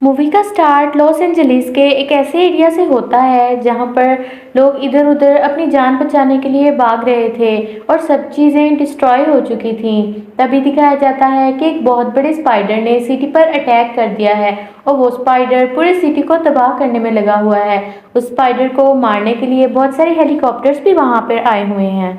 Movie का start Los Angeles के एक ऐसे एरिया से होता है जहां पर लोग इधर उधर अपनी जान बचाने के लिए भाग रहे थे और सब चीज़ें डिस्ट्रॉय हो चुकी थीं। तभी दिखाया जाता है कि एक बहुत बड़े स्पाइडर ने सिटी पर अटैक कर दिया है और वो स्पाइडर पूरे सिटी को तबाह करने में लगा हुआ है। उस स्पाइडर को मारने के लिए बहुत सारे हेलीकॉप्टर्स भी वहां पर आए हुए हैं।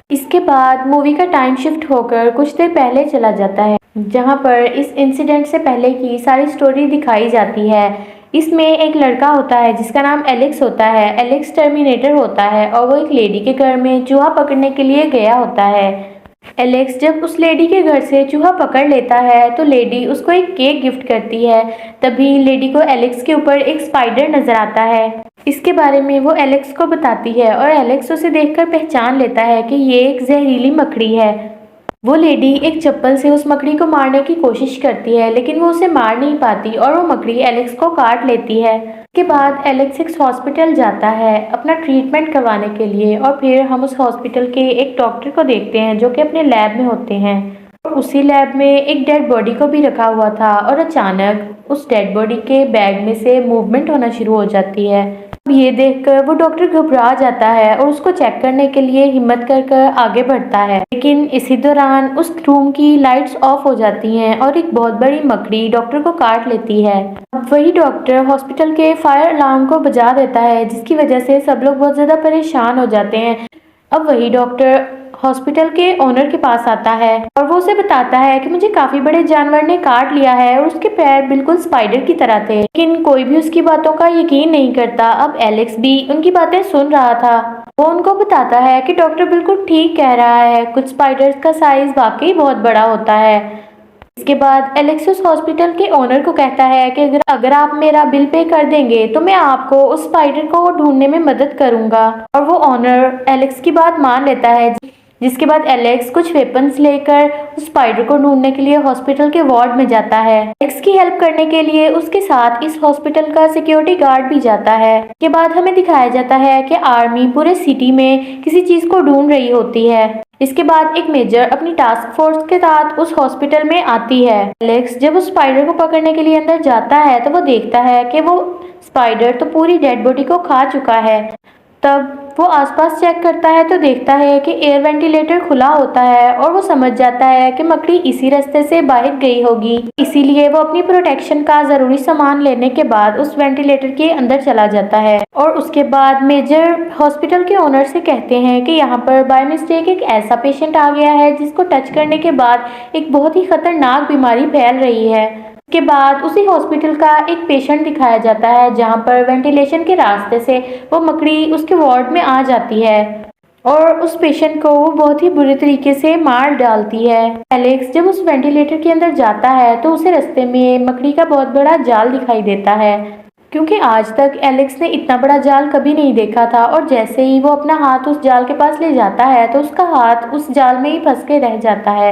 इसके बाद मूवी का टाइम शिफ्ट होकर कुछ देर पहले चला जाता है जहां पर इस इंसिडेंट से पहले की सारी स्टोरी दिखाई जाती है। इसमें एक लड़का होता है जिसका नाम एलेक्स होता है। एलेक्स टर्मिनेटर होता है और वो एक लेडी के घर में चूहा पकड़ने के लिए गया होता है। एलेक्स जब उस लेडी के घर से चूहा पकड़ लेता है तो लेडी उसको एक केक गिफ्ट करती है। तभी लेडी को एलेक्स के ऊपर एक स्पाइडर नजर आता है। इसके बारे में वो एलेक्स को बताती है और एलेक्स उसे देखकर पहचान लेता है कि ये एक जहरीली मकड़ी है। वो लेडी एक चप्पल से उस मकड़ी को मारने की कोशिश करती है लेकिन वो उसे मार नहीं पाती और वो मकड़ी एलेक्स को काट लेती है। इसके बाद एलेक्स एक हॉस्पिटल जाता है अपना ट्रीटमेंट करवाने के लिए और फिर हम उस हॉस्पिटल के एक डॉक्टर को देखते हैं जो कि अपने लैब में होते हैं। और उसी लैब में एक डेड बॉडी को भी रखा हुआ था और अचानक उस डेड बॉडी के बैग में से मूवमेंट होना शुरू हो जाती है। ये देखकर वो डॉक्टर घबरा जाता है और उसको चेक करने के लिए हिम्मत कर आगे बढ़ता है, लेकिन इसी दौरान उस रूम की लाइट्स ऑफ हो जाती हैं और एक बहुत बड़ी मकड़ी डॉक्टर को काट लेती है। अब वही डॉक्टर हॉस्पिटल के फायर अलार्म को बजा देता है जिसकी वजह से सब लोग बहुत ज्यादा परेशान हो जाते हैं। अब वही डॉक्टर हॉस्पिटल के ओनर के पास आता है और वो उसे बताता है कि मुझे काफी बड़े जानवर ने काट लिया है और उसके पैर बिल्कुल स्पाइडर की तरह थे, लेकिन कोई भी उसकी बातों का यकीन नहीं करता। अब एलेक्स भी उनकी बातें सुन रहा था। वो उनको बताता है कि डॉक्टर बिल्कुल ठीक कह रहा है, कुछ स्पाइडर्स का साइज वाकई बहुत बड़ा होता है। इसके बाद एलेक्स उस हॉस्पिटल के ओनर को कहता है कि अगर आप मेरा बिल पे कर देंगे तो मैं आपको उस स्पाइडर को ढूंढने में मदद करूंगा। और वो ओनर एलेक्स की बात मान लेता है, जिसके बाद एलेक्स कुछ वेपन्स लेकर उस स्पाइडर को ढूंढने के लिए हॉस्पिटल के वार्ड में जाता है। एलेक्स की हेल्प करने के लिए उसके साथ इस हॉस्पिटल का सिक्योरिटी गार्ड भी जाता है। इसके बाद हमें दिखाया जाता है कि आर्मी पूरे सिटी में किसी चीज को ढूंढ रही होती है। इसके बाद एक मेजर अपनी टास्क फोर्स के साथ उस हॉस्पिटल में आती है। एलेक्स जब उस स्पाइडर को पकड़ने के लिए अंदर जाता है तो वो देखता है कि वो स्पाइडर तो पूरी डेड बॉडी को खा चुका है। तब वो आसपास चेक करता है तो देखता है कि एयर वेंटिलेटर खुला होता है और वो समझ जाता है कि मकड़ी इसी रास्ते से बाहर गई होगी। इसीलिए वो अपनी प्रोटेक्शन का जरूरी सामान लेने के बाद उस वेंटिलेटर के अंदर चला जाता है। और उसके बाद मेजर हॉस्पिटल के ओनर से कहते हैं कि यहाँ पर बाय मिस्टेक एक ऐसा पेशेंट आ गया है जिसको टच करने के बाद एक बहुत ही खतरनाक बीमारी फैल रही है। के बाद उसी हॉस्पिटल का एक पेशेंट दिखाया जाता है जहां पर वेंटिलेशन के रास्ते से वो मकड़ी उसके वार्ड में आ जाती है और उस पेशेंट को वो बहुत ही बुरी तरीके से मार डालती है। एलेक्स जब उस वेंटिलेटर के अंदर जाता है तो उसे रास्ते में मकड़ी का बहुत बड़ा जाल दिखाई देता है, क्योंकि आज तक एलेक्स ने इतना बड़ा जाल कभी नहीं देखा था। और जैसे ही वो अपना हाथ उस जाल के पास ले जाता है तो उसका हाथ उस जाल में ही फंस के रह जाता है।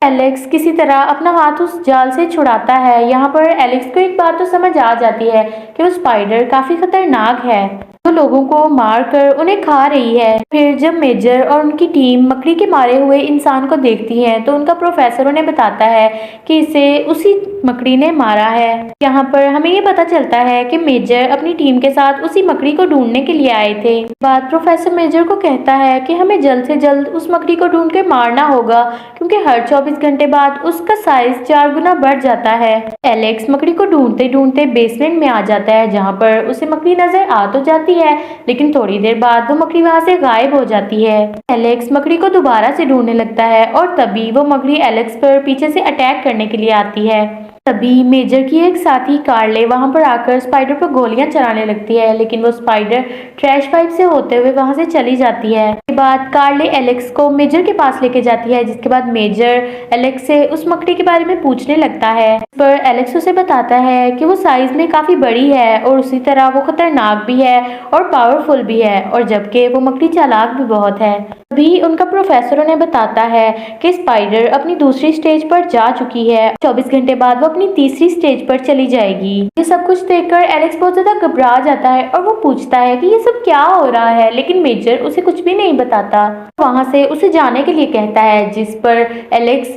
एलेक्स किसी तरह अपना हाथ उस जाल से छुड़ाता है। यहाँ पर एलेक्स को एक बात तो समझ आ जाती है कि वो स्पाइडर काफी खतरनाक है, तो लोगों को मारकर उन्हें खा रही है। फिर जब मेजर और उनकी टीम मकड़ी के मारे हुए इंसान को देखती है तो उनका प्रोफेसर उन्हें बताता है कि इसे उसी मकड़ी ने मारा है। यहाँ पर हमें ये पता चलता है कि मेजर अपनी टीम के साथ उसी मकड़ी को ढूंढने के लिए आए थे। बाद प्रोफेसर मेजर को कहता है कि हमें जल्द से जल्द उस मकड़ी को ढूंढ के मारना होगा, क्योंकि हर 24 घंटे बाद उसका साइज 4 गुना बढ़ जाता है। एलेक्स मकड़ी को ढूंढते ढूंढते बेसमेंट में आ जाता है जहाँ पर उसे मकड़ी नजर आ तो जाती है, लेकिन थोड़ी देर बाद वो मकड़ी वहां से गायब हो जाती है। एलेक्स मकड़ी को दोबारा से ढूंढने लगता है और तभी वो मकड़ी एलेक्स पर पीछे से अटैक करने के लिए आती है। तभी मेजर की एक साथी कार्ले वहां पर आकर स्पाइडर पर गोलियां चलाने लगती है, लेकिन वो स्पाइडर ट्रैश पाइप से होते हुए वहां से चली जाती है। इसके बाद कार्ले एलेक्स को मेजर के पास लेके जाती है, जिसके बाद मेजर एलेक्स से उस मकड़ी के बारे में पूछने लगता है। पर एलेक्स उसे बताता है कि वो साइज में काफी बड़ी है और उसी तरह वो खतरनाक भी है और पावरफुल भी है, और जबकि वो मकड़ी चालाक भी बहुत है। तभी उनका प्रोफेसर उन्हें बताता है कि स्पाइडर अपनी दूसरी स्टेज पर जा चुकी है। 24 घंटे बाद वो अपनी तीसरी स्टेज पर चली जाएगी। ये सब कुछ देखकर एलेक्स बहुत ज्यादा घबरा जाता है और वो पूछता है कि ये सब क्या हो रहा है, लेकिन मेजर उसे कुछ भी नहीं बताता। वहां से उसे जाने के लिए कहता है, जिस पर एलेक्स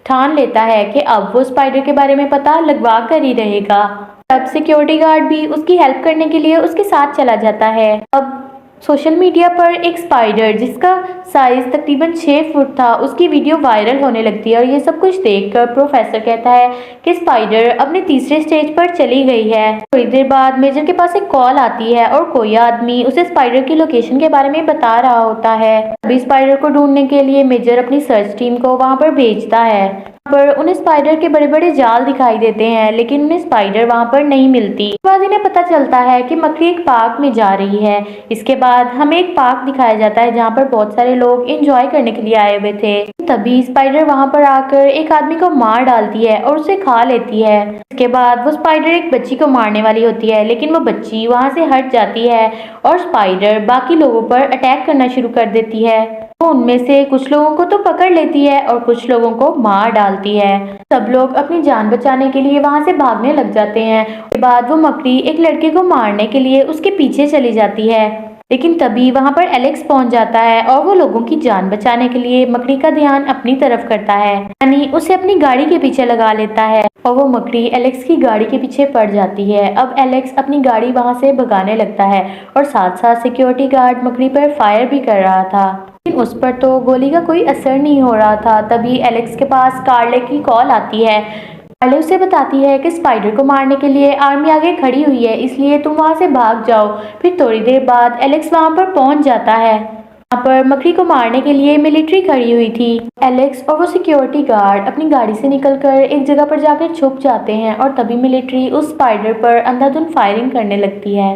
ठान लेता है कि अब वो स्पाइडर के बारे में पता लगवा कर ही रहेगा। तब सिक्योरिटी गार्ड भी उसकी हेल्प करने के लिए उसके साथ चला जाता है। अब सोशल मीडिया पर एक स्पाइडर जिसका साइज तकरीबन 6 फुट था, उसकी वीडियो वायरल होने लगती है और ये सब कुछ देखकर प्रोफेसर कहता है कि स्पाइडर अपने तीसरे स्टेज पर चली गई है। थोड़ी देर बाद मेजर के पास एक कॉल आती है और कोई आदमी उसे स्पाइडर की लोकेशन के बारे में बता रहा होता है। अभी स्पाइडर को ढूंढने के लिए मेजर अपनी सर्च टीम को वहां पर भेजता है। पर उन्हें स्पाइडर के बड़े बड़े जाल दिखाई देते हैं, लेकिन उन्हें स्पाइडर वहां पर नहीं मिलती। इसके बाद इन्हें पता चलता है कि मकड़ी एक पार्क में जा रही है। इसके बाद हमें एक पार्क दिखाया जाता है जहाँ पर बहुत सारे लोग एंजॉय करने के लिए आए हुए थे। तभी स्पाइडर वहां पर आकर एक आदमी को मार डालती है और उसे खा लेती है। इसके बाद वो स्पाइडर एक बच्ची को मारने वाली होती है, लेकिन वो बच्ची वहां से हट जाती है और स्पाइडर बाकी लोगों पर अटैक करना शुरू कर देती है। वो उनमें से कुछ लोगों को तो पकड़ लेती है और कुछ लोगों को मार डालती है। सब लोग अपनी जान बचाने के लिए वहां से भागने लग जाते हैं। उसके बाद वो मकड़ी एक लड़के को मारने के लिए उसके पीछे चली जाती है, लेकिन तभी वहां पर एलेक्स पहुंच जाता है और वो लोगों की जान बचाने के लिए मकड़ी का ध्यान अपनी तरफ करता है, यानी उसे अपनी गाड़ी के पीछे लगा लेता है और वो मकड़ी एलेक्स की गाड़ी के पीछे पड़ जाती है। अब एलेक्स अपनी गाड़ी वहां से भगाने लगता है और साथ साथ सिक्योरिटी गार्ड मकड़ी पर फायर भी कर रहा था, लेकिन उस पर तो गोली का कोई असर नहीं हो रहा था। तभी एलेक्स के पास कार्ले की कॉल आती है। कार्ले उसे बताती है कि स्पाइडर को मारने के लिए आर्मी आगे खड़ी हुई है, इसलिए तुम वहां से भाग जाओ। फिर थोड़ी देर बाद एलेक्स वहां पर पहुंच जाता है। वहां पर मकड़ी को मारने के लिए मिलिट्री खड़ी हुई थी। एलेक्स और वो सिक्योरिटी गार्ड अपनी गाड़ी से निकलकर एक जगह पर जाकर छुप जाते हैं और तभी मिलिट्री उस स्पाइडर पर अंधाधुंध फायरिंग करने लगती है।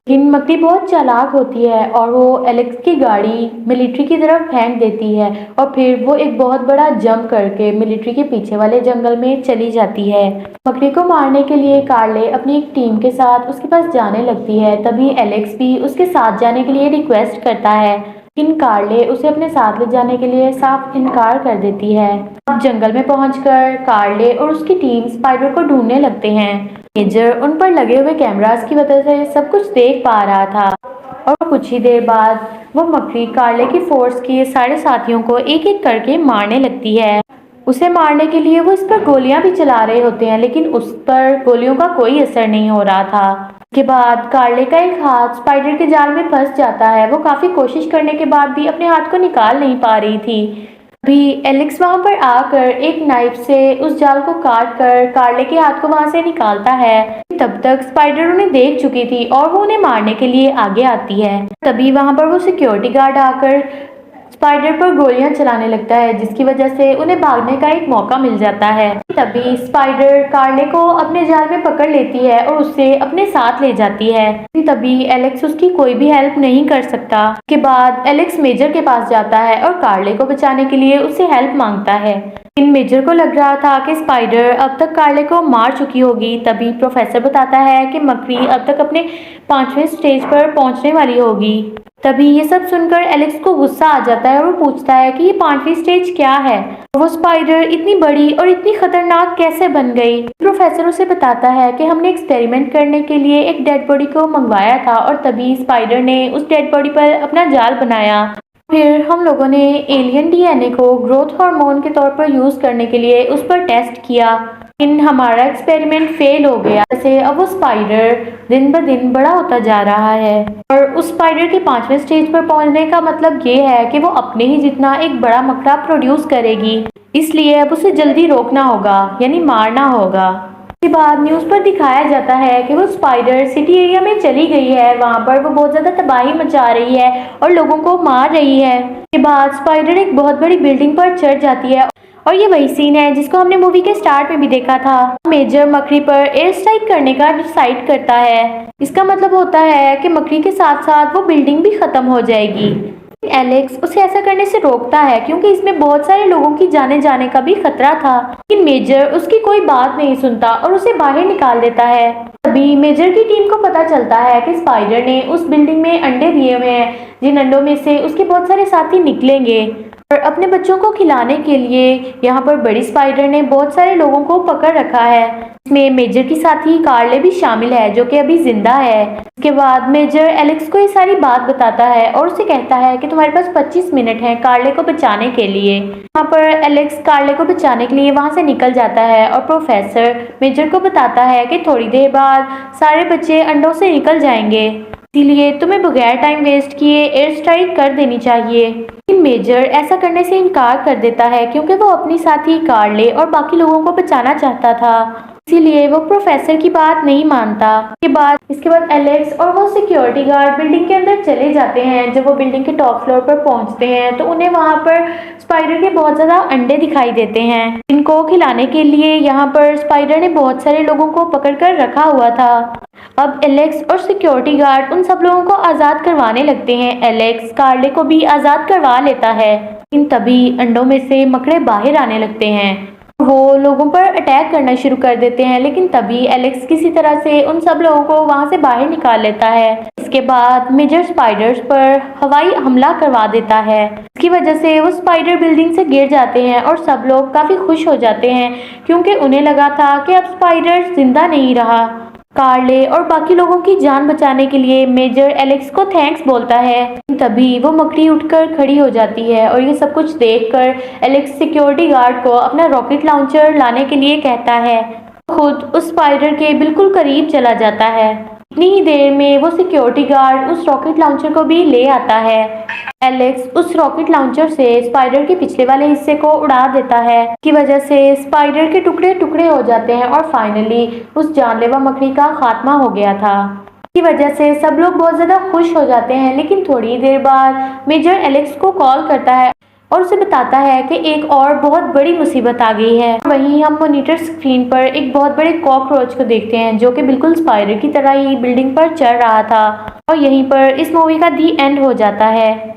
लेकिन मकड़ी बहुत चालाक होती है और वो एलेक्स की गाड़ी मिलिट्री की तरफ फेंक देती है और फिर वो एक बहुत बड़ा जंप करके मिलिट्री के पीछे वाले जंगल में चली जाती है। मकड़ी को मारने के लिए कार्ले अपनी एक टीम के साथ उसके पास जाने लगती है। तभी एलेक्स भी उसके साथ जाने के लिए रिक्वेस्ट करता है, लेकिन कार्ले उसे अपने साथ ले जाने के लिए साफ इनकार कर देती है। अब जंगल में पहुंचकर कार्ले और उसकी टीम स्पाइडर को ढूंढने लगते हैं। मेजर उन पर लगे हुए कैमरास की वजह से सब कुछ देख पा रहा था और कुछ ही देर बाद वो मकड़ी कार्ले की फोर्स के सारे साथियों को एक एक करके मारने लगती है। उसे मारने के लिए वो इस पर गोलियां भी चला रहे होते हैं, लेकिन उस पर गोलियों का कोई असर नहीं हो रहा था। उसके बाद कार्ले का एक हाथ स्पाइडर के जाल में फंस जाता है। वो काफी कोशिश करने के बाद भी अपने हाथ को निकाल नहीं पा रही थी। अभी एलेक्स वहां पर आकर एक नाइफ से उस जाल को काट कर कार्ले के हाथ को वहां से निकालता है। तब तक स्पाइडर उन्हें देख चुकी थी और वो उन्हें मारने के लिए आगे आती है। तभी वहां पर वो सिक्योरिटी गार्ड आकर स्पाइडर पर गोलियां चलाने लगता है, जिसकी वजह से उन्हें भागने का एक मौका मिल जाता है। तभी स्पाइडर कार्ले को अपने जाल में पकड़ लेती है और उसे अपने साथ ले जाती है। तभी एलेक्स उसकी कोई भी हेल्प नहीं कर सकता। उसके बाद एलेक्स मेजर के पास जाता है और कार्ले को बचाने के लिए उससे हेल्प मांगता है। इन मेजर को लग रहा था कि स्पाइडर अब तक कार्ले को मार चुकी होगी। तभी प्रोफेसर बताता है कि मकड़ी अब तक अपने 5वें स्टेज पर पहुंचने वाली होगी। तभी ये सब सुनकर एलेक्स को गुस्सा आ जाता है और वो पूछता है कि ये 5वीं स्टेज क्या है, वो स्पाइडर इतनी बड़ी और इतनी खतरनाक कैसे बन गई। प्रोफेसर उसे बताता है कि हमने एक्सपेरिमेंट करने के लिए एक डेड बॉडी को मंगवाया था और तभी स्पाइडर ने उस डेड बॉडी पर अपना जाल बनाया। फिर हम लोगों ने एलियन डीएनए को ग्रोथ हार्मोन के तौर पर यूज करने के लिए उस पर टेस्ट किया, लेकिन हमारा एक्सपेरिमेंट फेल हो गया। जैसे अब वो स्पाइडर दिन ब दिन बड़ा होता जा रहा है और उस स्पाइडर के 5वें स्टेज पर पहुंचने का मतलब ये है कि वो अपने ही जितना एक बड़ा मकड़ा प्रोड्यूस करेगी, इसलिए अब उसे जल्दी रोकना होगा, यानी मारना होगा। के बाद न्यूज़ पर दिखाया जाता है कि वो स्पाइडर सिटी एरिया में चली गई है। वहां पर वो बहुत ज़्यादा तबाही मचा रही है और लोगों को मार रही है। के बाद स्पाइडर एक बहुत बड़ी बिल्डिंग पर चढ़ जाती है और ये वही सीन है जिसको हमने मूवी के स्टार्ट में भी देखा था। मेजर मकड़ी पर एयर स्ट्राइक करने का डिसाइड करता है। इसका मतलब होता है कि मकड़ी के साथ साथ वो बिल्डिंग भी खत्म हो जाएगी। एलेक्स उसे ऐसा करने से रोकता है क्योंकि इसमें बहुत सारे लोगों की जाने जाने का भी खतरा था, लेकिन मेजर उसकी कोई बात नहीं सुनता और उसे बाहर निकाल देता है। तभी मेजर की टीम को पता चलता है कि स्पाइडर ने उस बिल्डिंग में अंडे दिए हुए हैं, जिन अंडों में से उसके बहुत सारे साथी निकलेंगे और अपने बच्चों को खिलाने के लिए यहाँ पर बड़ी स्पाइडर ने बहुत सारे लोगों को पकड़ रखा है। इसमें मेजर की साथी कार्ले भी शामिल है जो कि अभी जिंदा है। इसके बाद मेजर एलेक्स को ये सारी बात बताता है और उसे कहता है कि तुम्हारे पास 25 मिनट हैं कार्ले को बचाने के लिए। यहाँ पर एलेक्स कार्ले को बचाने के लिए वहाँ से निकल जाता है और प्रोफेसर मेजर को बताता है कि थोड़ी देर बाद सारे बच्चे अंडों से निकल जाएंगे, इसीलिए तुम्हें बगैर टाइम वेस्ट किए एयर स्ट्राइक कर देनी चाहिए। लेकिन मेजर ऐसा करने से इनकार कर देता है क्योंकि वो अपनी साथी कार्ले और बाकी लोगों को बचाना चाहता था, इसीलिए वो प्रोफेसर की बात नहीं मानता। इसके बाद एलेक्स और वो सिक्योरिटी गार्ड बिल्डिंग के अंदर चले जाते हैं। जब वो बिल्डिंग के टॉप फ्लोर पर पहुंचते हैं तो उन्हें वहां पर स्पाइडर के बहुत ज्यादा अंडे दिखाई देते हैं, इनको खिलाने के लिए यहाँ पर स्पाइडर ने बहुत सारे लोगों को पकड़कर रखा हुआ था। अब एलेक्स और सिक्योरिटी गार्ड उन सब लोगों को आज़ाद करवाने लगते हैं। एलेक्स कार्ले को भी आज़ाद करवा लेता है, लेकिन तभी अंडों में से मकड़े बाहर आने लगते हैं, वो लोगों पर अटैक करना शुरू कर देते हैं। लेकिन तभी एलेक्स किसी तरह से उन सब लोगों को वहां से बाहर निकाल लेता है। इसके बाद मेजर स्पाइडर्स पर हवाई हमला करवा देता है, इसकी वजह से वो स्पाइडर बिल्डिंग से गिर जाते हैं और सब लोग काफी खुश हो जाते हैं क्योंकि उन्हें लगा था कि अब स्पाइडर जिंदा नहीं रहा। कार्ले और बाकी लोगों की जान बचाने के लिए मेजर एलेक्स को थैंक्स बोलता है। तभी वो मकड़ी उठकर खड़ी हो जाती है और ये सब कुछ देखकर एलेक्स सिक्योरिटी गार्ड को अपना रॉकेट लॉन्चर लाने के लिए कहता है, खुद उस स्पाइडर के बिल्कुल करीब चला जाता है। इतनी ही देर में वो सिक्योरिटी गार्ड उस रॉकेट लॉन्चर को भी ले आता है। एलेक्स उस रॉकेट लॉन्चर से स्पाइडर के पिछले वाले हिस्से को उड़ा देता है, की वजह से स्पाइडर के टुकड़े टुकड़े हो जाते हैं और फाइनली उस जानलेवा मकड़ी का खात्मा हो गया था। की वजह से सब लोग बहुत ज्यादा खुश हो जाते हैं। लेकिन थोड़ी देर बाद मेजर एलेक्स को कॉल करता है और उसे बताता है कि एक और बहुत बड़ी मुसीबत आ गई है। वहीं हम मॉनिटर स्क्रीन पर एक बहुत बड़े कॉकरोच को देखते हैं जो कि बिल्कुल स्पाइडर की तरह ही बिल्डिंग पर चढ़ रहा था। और यहीं पर इस मूवी का दी एंड हो जाता है।